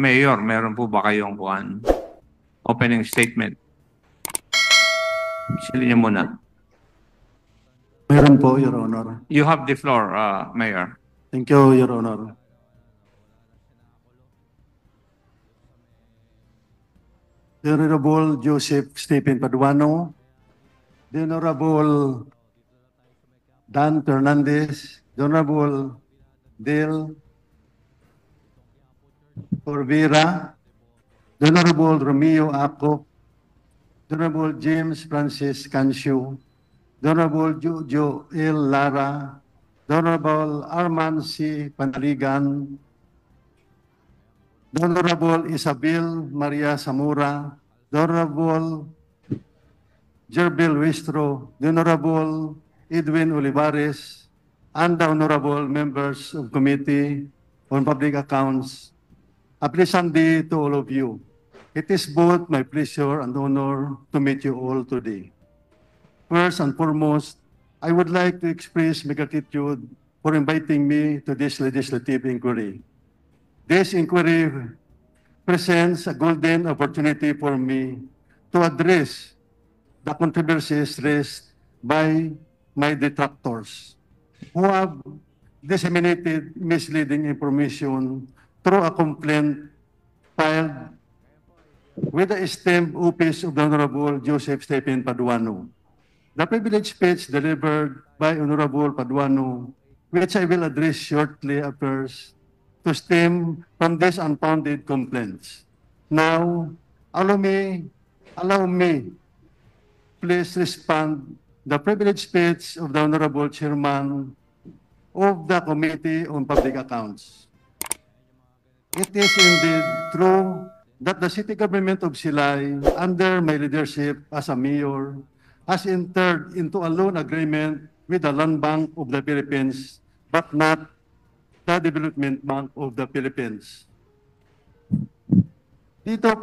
Mayor, meron po ba kayong opening statement? Silay niyo muna. Meron po, Your Honor. You have the floor, Mayor. Thank you, Your Honor. The Honorable Joseph Stephen Paduano, the Honorable Dan Fernandez, the Honorable Del Corvera, the Honorable Romeo Aco, the Honorable James Francis Cancio, the Honorable Joel Lara, the Honorable Arman C. Panaligan, the Honorable Isabel Maria Zamora, the Honorable Jerbil Wistro, the Honorable Edwin Olivares, and the Honorable members of Committee on Public Accounts. A pleasant day to all of you. It is both my pleasure and honor to meet you all today. First and foremost, I would like to express my gratitude for inviting me to this legislative inquiry. This inquiry presents a golden opportunity for me to address the controversies raised by my detractors who have disseminated misleading information through a complaint filed with the esteemed office of the Honorable Joseph Stephen Paduano. The privileged speech delivered by Honorable Paduano, which I will address shortly, appears to stem from these unfounded complaints. Now, allow me, please respond the privileged speech of the Honorable Chairman of the Committee on Public Accounts. It is indeed true that the city government of Silay, under my leadership as a mayor, has entered into a loan agreement with the Land Bank of the Philippines, but not the Development Bank of the Philippines. Dito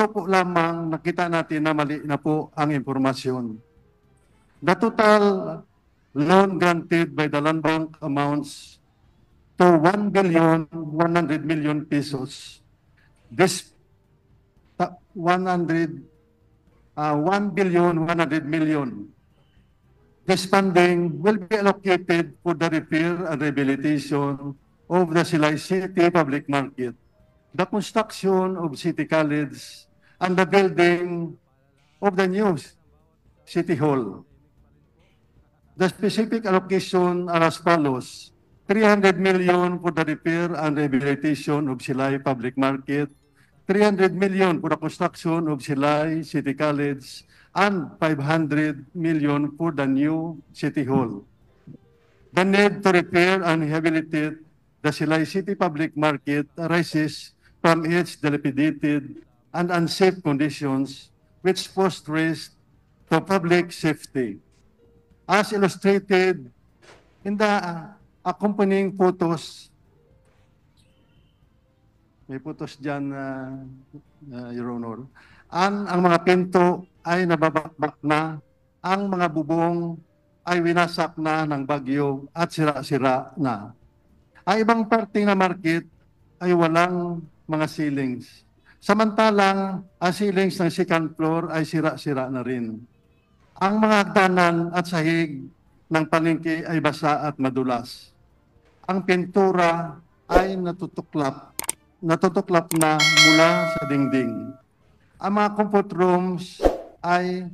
po lamang nakita natin na mali na po ang impormasyon. The total loan granted by the Land Bank amounts to 1,100,000,000 pesos. This 1,100,000,000. This funding will be allocated for the repair and rehabilitation of the Silay City Public Market, the construction of City College, and the building of the new City Hall. The specific allocation are as follows: 300 million for the repair and rehabilitation of Silay Public Market, 300 million for the construction of Silay City College, and 500 million for the new City Hall. The need to repair and rehabilitate the Silay City Public Market arises from its dilapidated and unsafe conditions which pose risk to public safety. As illustrated in the accompanying photos, may photos dyan, Your Honor, ang mga pinto ay nababakbak na, ang mga bubong ay winasak na ng bagyo at sira-sira na. Ang ibang parte ng market ay walang mga ceilings. Samantalang ang ceilings ng second floor ay sira-sira na rin. Ang mga hagdanan at sahig ng palengke ay basa at madulas. Ang pintura ay natutuklap na mula sa dingding. Ang mga comfort rooms ay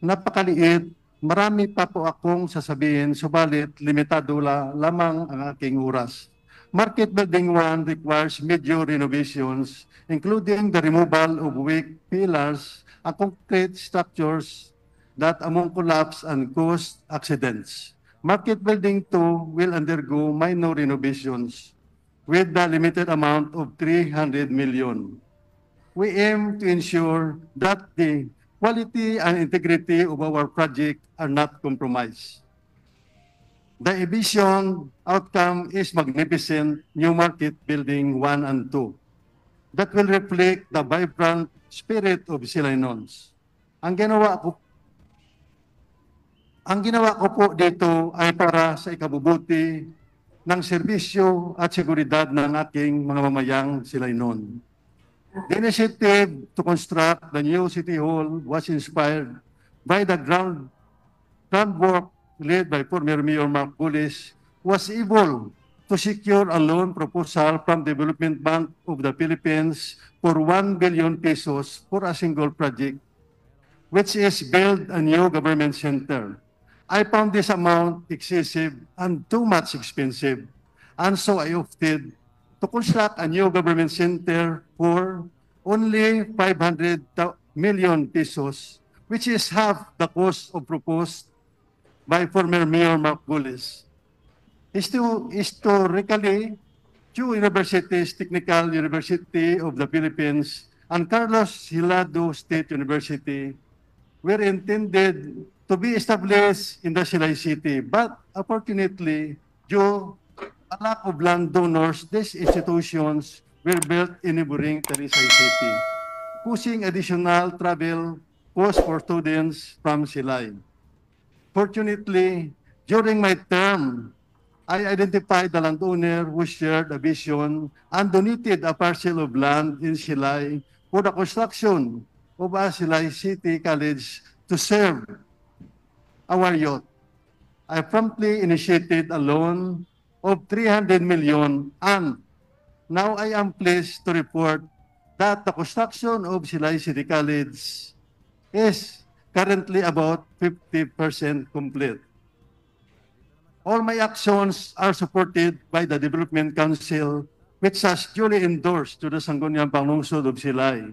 napakaliit. Marami pa po akong sasabihin, subalit limitado lamang ang aking oras. Market Building 1 requires major renovations, including the removal of weak pillars and concrete structures that among collapse and cause accidents. Market Building 2 will undergo minor renovations with the limited amount of 300 million. We aim to ensure that the quality and integrity of our project are not compromised. The envisioned outcome is magnificent new Market Building 1 and 2 that will reflect the vibrant spirit of Silaynons. Ang ginawa ko po dito ay para sa ikabubuti ng serbisyo at seguridad ng aking mga mamayang Silay noon. The initiative to construct the new City Hall was inspired by the groundwork led by former Mayor Mark Bullis, was able to secure a loan proposal from Development Bank of the Philippines for 1 billion pesos for a single project, which is build a new government center. I found this amount excessive and too much expensive, and so I opted to construct a new government center for only 500 million pesos, which is half the cost of proposed by former Mayor Mark Bullis. Historically, two universities, Technical University of the Philippines and Carlos Hilado State University, were intended to be established in the Silay City, but unfortunately, due a lack of land donors, these institutions were built in neighboring Talisay City, pushing additional travel costs for students from Silay. Fortunately, during my term, I identified the landowner who shared a vision and donated a parcel of land in Silay for the construction of a Silay City College to serve our youth. I promptly initiated a loan of 300 million, and now I am pleased to report that the construction of Silay City College is currently about 50% complete. All my actions are supported by the Development Council, which has duly endorsed to the Sangguniang Panglungsod of Silay.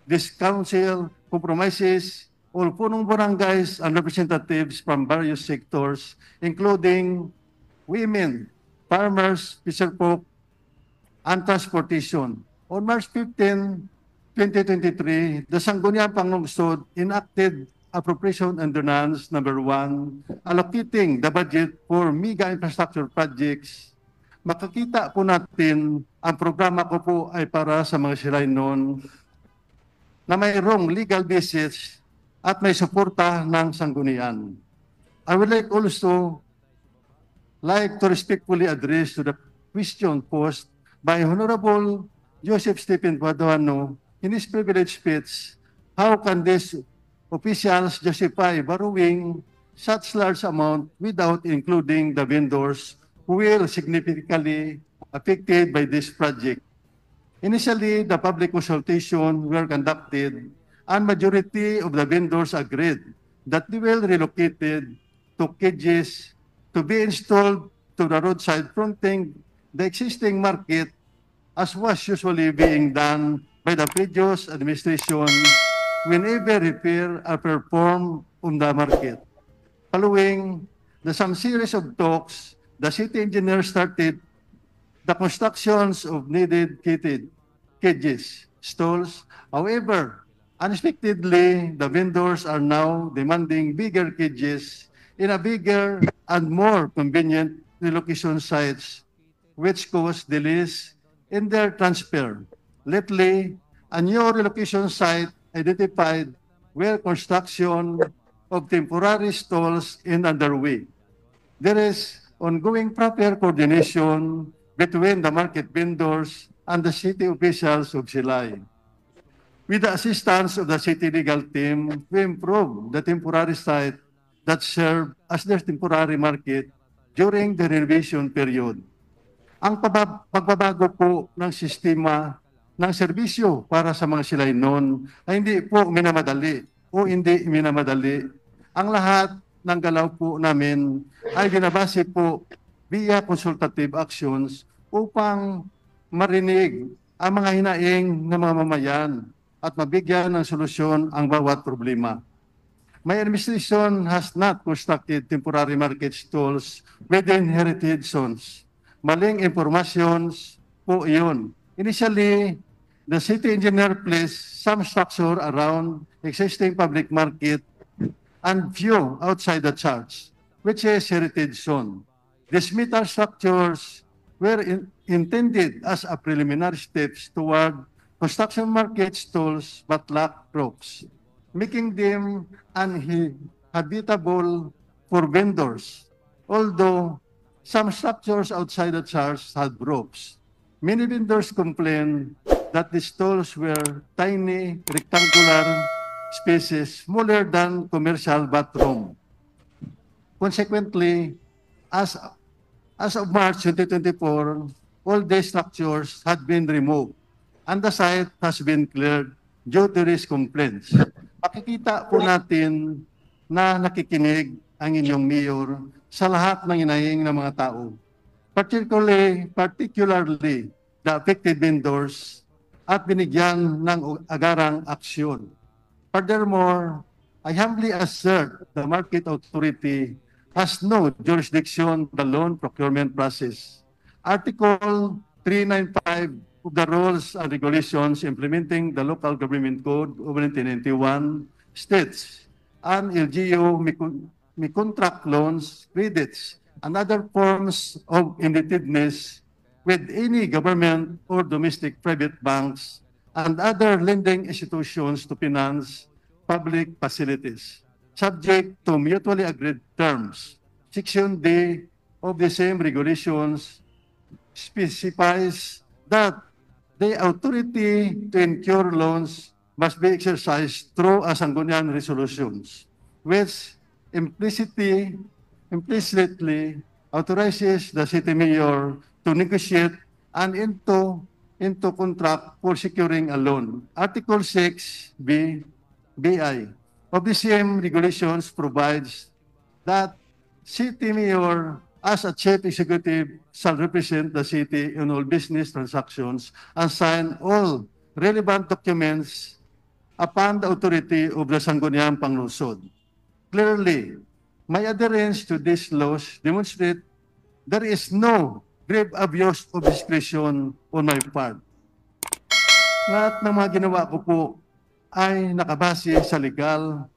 This council compromises all punong barangays and representatives from various sectors, including women, farmers, fisherfolk, and transportation. On March 15, 2023, the Sangguniang Panglungsod enacted Appropriation Ordinance Number 1, allocating the budget for mega infrastructure projects. Makikita po natin, ang programa ko po ay para sa mga Silay noon na mayroong legal basis at may suporta ng sanggunian. I would also like to respectfully address to the question posed by Honorable Joseph Stephen Paduano in his privileged speech. How can these officials justify borrowing such large amount without including the vendors who will significantly affected by this project? Initially, the public consultation were conducted and majority of the vendors agreed that they will relocated to cages to be installed to the roadside fronting the existing market as was usually being done by the previous administration whenever repair are performed on the market. Following some series of talks, the city engineer started the constructions of needed cages, stalls. However, unexpectedly, the vendors are now demanding bigger cages in a bigger and more convenient relocation sites, which cause delays in their transfer. Lately, a new relocation site identified where construction of temporary stalls is underway. There is ongoing proper coordination between the market vendors and the city officials of Silay. With the assistance of the city legal team, we improve the temporary site that serve as their temporary market during the renovation period. Ang pagbabago po ng sistema ng serbisyo para sa mga Silay noon ay hindi po minamadali o hindi minamadali. Ang lahat ng galaw po namin ay binabase po via consultative actions upang marinig ang mga hinaing ng mga mamayan at mabigyan ng solusyon ang bawat problema. My administration has not constructed temporary market stalls within heritage zones. Maling informations po iyon. Initially, the city engineer placed some structure around existing public market and few outside the church, which is heritage zone. These metal structures were intended as a preliminary steps toward construction market stalls but lack ropes, making them uninhabitable for vendors. Although Some structures outside the church had roofs. Many vendors complained that the stalls were tiny, rectangular spaces, smaller than commercial bathroom. Consequently, as as of March 2024, all these structures had been removed and the site has been cleared due to these complaints. Makikita po natin na nakikinig ang inyong mayor sa lahat ng inahing ng mga tao, particularly the affected vendors at binigyan ng agarang aksyon. Furthermore, I humbly assert the market authority has no jurisdiction the loan procurement process. Article 395 of the Rules and Regulations implementing the Local Government Code of 1991 states an LGU may contract loans, credits, and other forms of indebtedness with any government or domestic private banks and other lending institutions to finance public facilities, subject to mutually agreed terms. Section D of the same regulations specifies that the authority to incur loans must be exercised through a Sangguniang resolutions, which implicitly authorizes the city mayor to negotiate and into contract for securing a loan. Article 6 BI of the same regulations provides that city mayor as a chief executive shall represent the city in all business transactions and sign all relevant documents upon the authority of the Sangguniang Panglungsod. Clearly, my adherence to these laws demonstrate there is no grave abuse of discretion on my part. Lahat ng mga ginawa ko po ay nakabase sa legal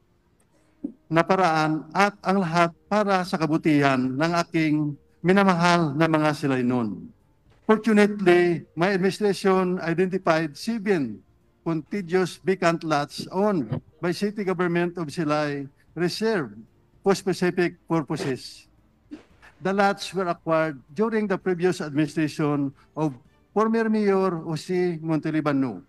na paraan at ang lahat para sa kabutihan ng aking minamahal na mga Silaynon. Fortunately, my administration identified 7 contiguous vacant lots owned by city government of Silay reserved for specific purposes. The lots were acquired during the previous administration of former Mayor Jose Montelibano,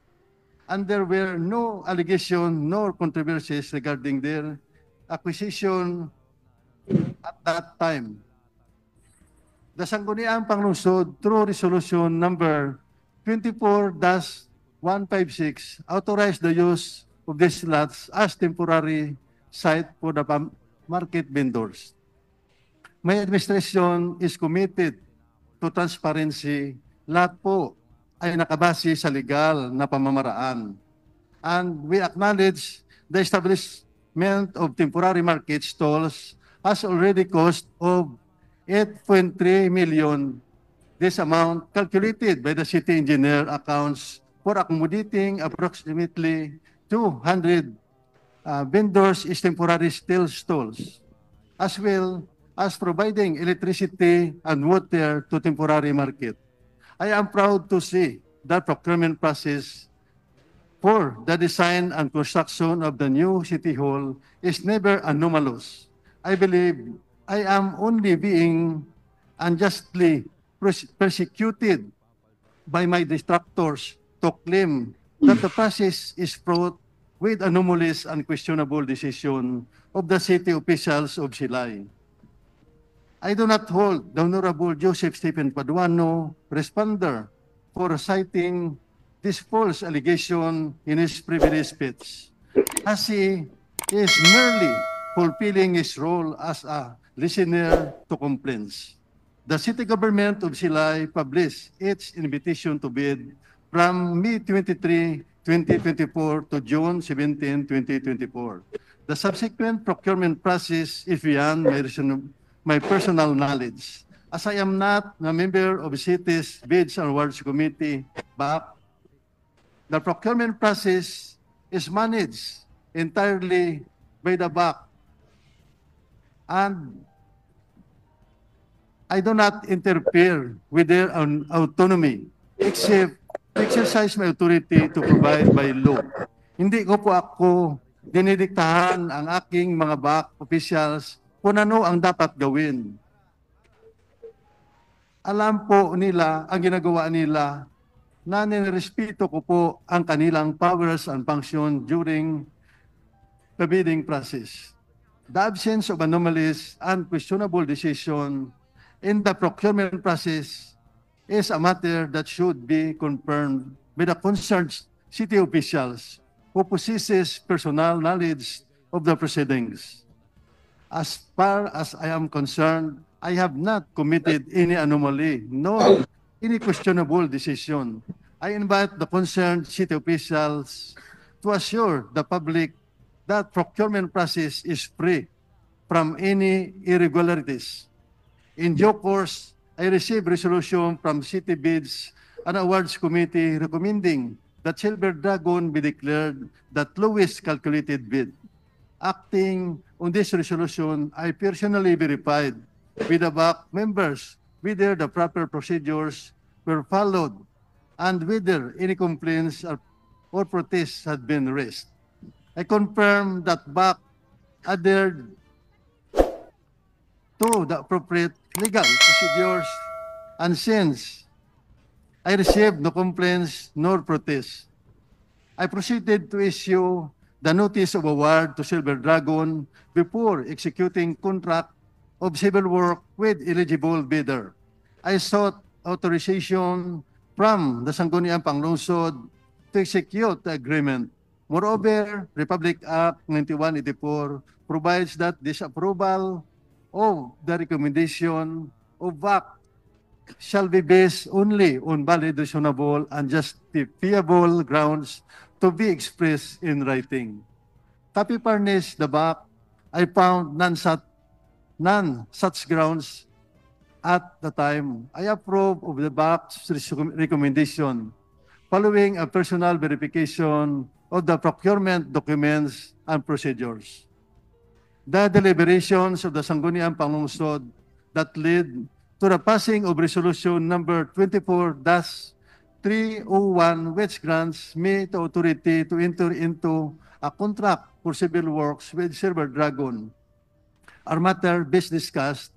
and there were no allegations nor controversies regarding their acquisition at that time. The Sangguniang Panglungsod, through Resolution number 24-156, authorized the use of these lots as temporary site for the market vendors. My administration is committed to transparency. Lahat po ay nakabase sa legal na pamamaraan. And we acknowledge the establishment of temporary market stalls has already cost of 8.3 million. This amount calculated by the city engineer accounts for accommodating approximately 200 vendors is temporary steel stalls, as well as providing electricity and water to temporary market. I am proud to see that procurement process for the design and construction of the new City Hall is never anomalous. I believe I am only being unjustly persecuted by my detractors to claim that the process is fraught with anomalous and questionable decision of the city officials of Silay. I do not hold the Honorable Joseph Stephen Paduano, responder, for citing this false allegation in his previous speech, as he is merely fulfilling his role as a listener to complaints. The city government of Silay published its invitation to bid from May 23, 2024 to June 17, 2024. The subsequent procurement process is beyond my personal knowledge, as I am not a member of the city's Bids and Awards Committee, but the procurement process is managed entirely by the BAC, and I do not interfere with their autonomy except to exercise my authority to provide by law. Hindi ko po ako dinidiktahan ang aking mga BAC officials kung ano ang dapat gawin. alam po nila ang ginagawa nila na nirespeto ko po ang kanilang powers and function during the bidding process. The absence of anomalies and questionable decision in the procurement process is a matter that should be confirmed by the concerned city officials who possesses personal knowledge of the proceedings. As far as I am concerned, I have not committed any anomaly nor any questionable decision. I invite the concerned city officials to assure the public that procurement process is free from any irregularities. In due course, I received resolution from City Bids and Awards Committee recommending that Silver Dragon be declared the lowest calculated bid. Acting on this resolution, I personally verified with the back members whether the proper procedures were followed and whether any complaints or protests had been raised. I confirm that BAC adhered to the appropriate legal procedures, and since I received no complaints nor protests, I proceeded to issue the notice of award to Silver Dragon before executing contract of civil work with eligible bidder. I sought authorization from the Sangguniang Panglungsod to execute the agreement. Moreover, Republic Act 9184 provides that this approval of the recommendation of VAC shall be based only on valid, reasonable, and justifiable grounds to be expressed in writing. Copy furnished the VAC, I found none such grounds at the time. I approve of the VAC's recommendation following a personal verification of the procurement documents and procedures. The deliberations of the Sangguniang Panglungsod that led to the passing of Resolution number 24-301, which grants me the authority to enter into a contract for civil works with Silver Dragon, are matter best discussed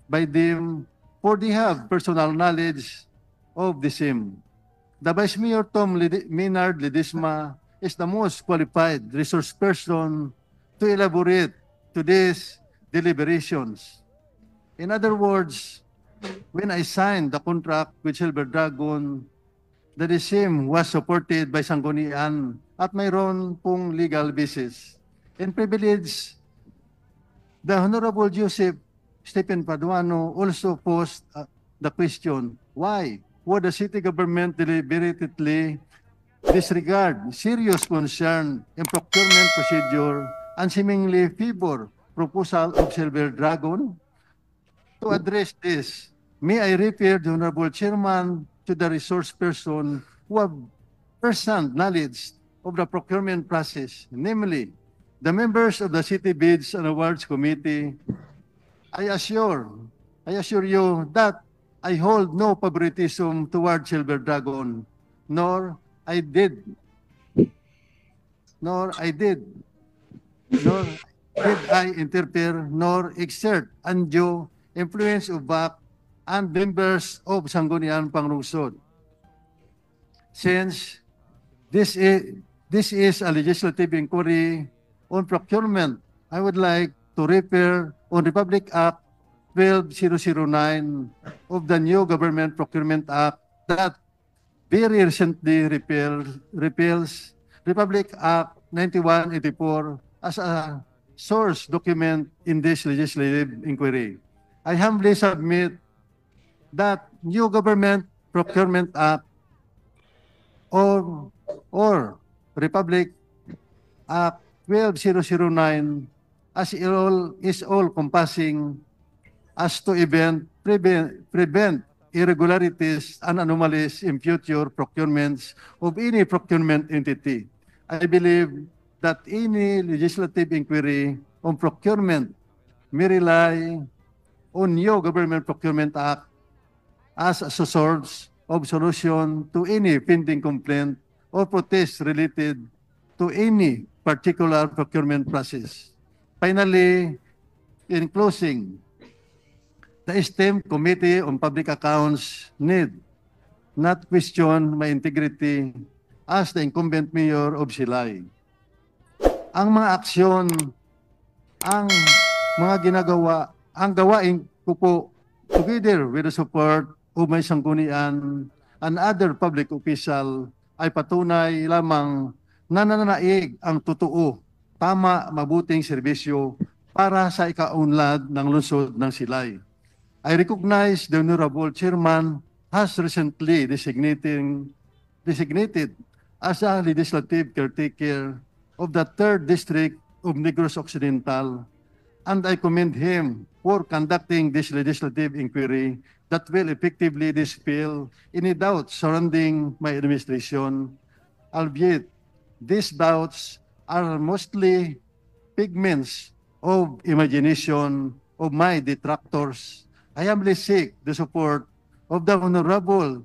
by them, for they have personal knowledge of the same. The Vice Mayor Tom Maynard Ledesma is the most qualified resource person to elaborate today's deliberations. In other words, when I signed the contract with Silver Dragon, the same was supported by Sanggunian at mayroon pong legal basis. In privilege, the Honorable Joseph Stephen Paduano also posed the question, why would the city government deliberately disregard serious concern in procurement procedure and seemingly favor proposal of Silver Dragon? To address this, may I refer the Honorable Chairman to the resource person who have first-hand knowledge of the procurement process, namely the members of the City Bids and Awards Committee. I assure you that I hold no favoritism toward Silver Dragon, nor did I interfere nor exert undue influence of BAC and members of Sangguniang Panglungsod. Since this is a legislative inquiry on procurement, I would like to refer on Republic Act 12009 of the new Government Procurement Act that very recently repeals Republic Act 9184 as a source document in this legislative inquiry. I humbly submit that new Government Procurement Act or Republic Act 12009 as is all-compassing as to prevent irregularities and anomalies in future procurements of any procurement entity. I believe that any legislative inquiry on procurement may rely on new Government Procurement Act as a source of solution to any pending complaint or protest related to any particular procurement process. Finally, in closing, The esteemed Committee on Public Accounts need not question my integrity as the incumbent mayor of Silay. Ang mga aksyon, ang mga ginagawa, ang gawain ko po together with the support of my sanggunian and other public official ay patunay lamang na nananaig ang totoo, tama, mabuting serbisyo para sa ikaunlad ng lungsod ng Silay. I recognize the Honorable Chairman has recently designated as a legislative caretaker of the 3rd District of Negros Occidental, and I commend him for conducting this legislative inquiry that will effectively dispel any doubts surrounding my administration, albeit these doubts are mostly figments of imagination of my detractors. I humbly seek the support of the Honorable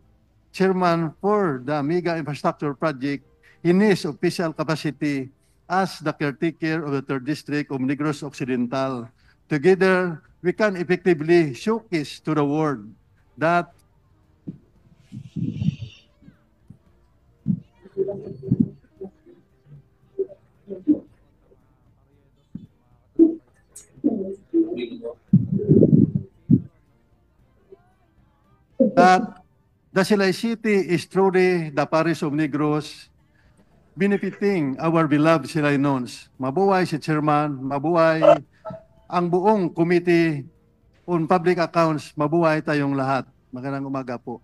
Chairman for the Mega Infrastructure Project in his official capacity as the caretaker of the 3rd District of Negros Occidental. Together, we can effectively showcase to the world that the Silay City is truly the Paris of Negros, benefiting our beloved Silaynons. Mabuhay si Chairman, mabuhay ang buong Committee on Public Accounts, mabuhay tayong lahat. Magandang umaga po.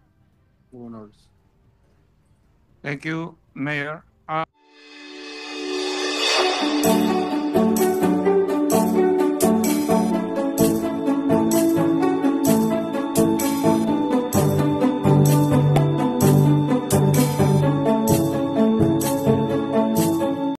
Honors. Thank you, Mayor.